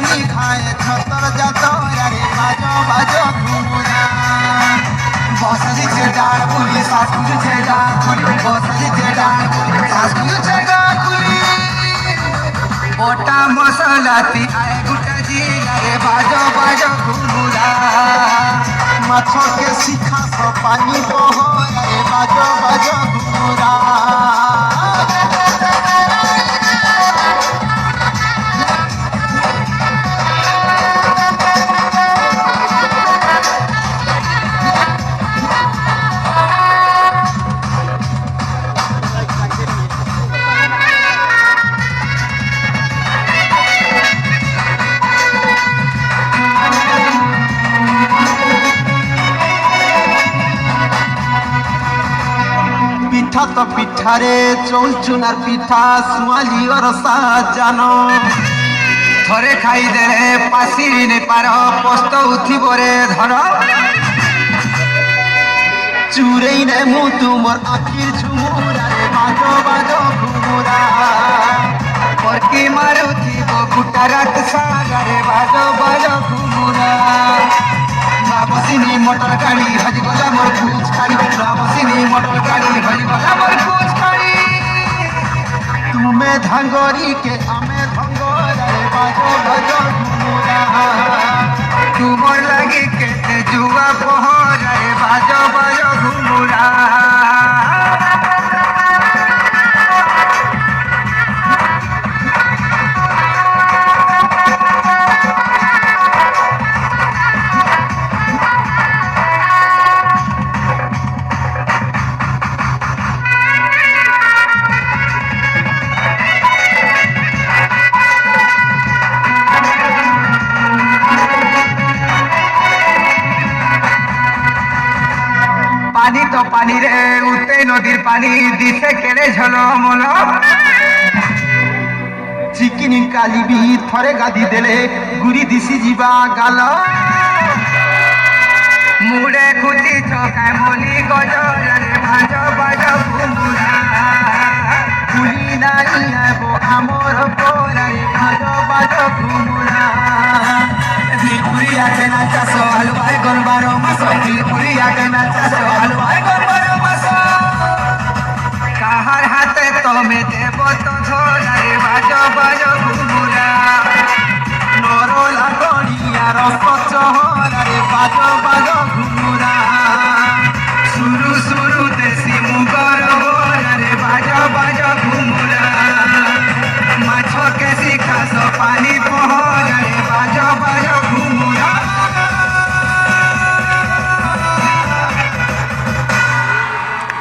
পানি খায় ছতর যাতরারে বাজো বাজো ঘুমুরা বসিছে ডাক পুলি শাশুছে ডাক পুলি বসিছে ডাক পুলি শাশুছে ডাক পুলি ওটা মশলাতি আয় গুটা জিলারে বাজো বাজো ঘুমুরা মাছকে শিখাস পানি বহরারে বাজো বাজো ঘুমুরা পিঠা তো পিঠারে চৌচুনার পিঠা সুয়ালি রসা জানো থরে খাই দেলে পাশি নে পার পস্ত উঠিবরে ধর চুরেই নে মু তুমর আখির ঝুমুরারে বাজো বাজো ঘুমুরা পরকি মারুথিব গুটারাত সাগরে বাজো বাজো ঘুমুরা বসিনি মোটর গাড়ি হজি গলা মোর কুচ খাড়ি বসিনি মোটর গাড়ি হজি গলা মোর কুচ খাড়ি তুমে ধাঙ্গরি কে আমি ধঙ্গরে বাজো বাজো ঘুমুরা তুমর লাগি কেতে জুয়া পহরে বাজো বাজো ঘুমুরা পানি তো পানি রে উঠে নদীর পানি দিছে কেড়ে ঝলমল চিকিনি কালিবি থরে গাদি দেলে গুড়ি দিছি ଯିବା গাল মুড়ে খুঁজি চকায় মলি গজরে ভাজ বাজ ঘুমুরা কুলি নাই আবো আমর পোরারে ভাজ বাজ ঘুমুরা দিলপুরিয়া কে না চাষ হালুয়ায় গরবার মাস দিলপুরিয়া কে না চাষ হালুয়ায় গরবার মাস কাহার হাতে তমে দেব তো ধরারে বাজ বাজ ঘুমুরা নরলা গড়িয়া রস চহরারে বাজ বাজ ঘুমুরা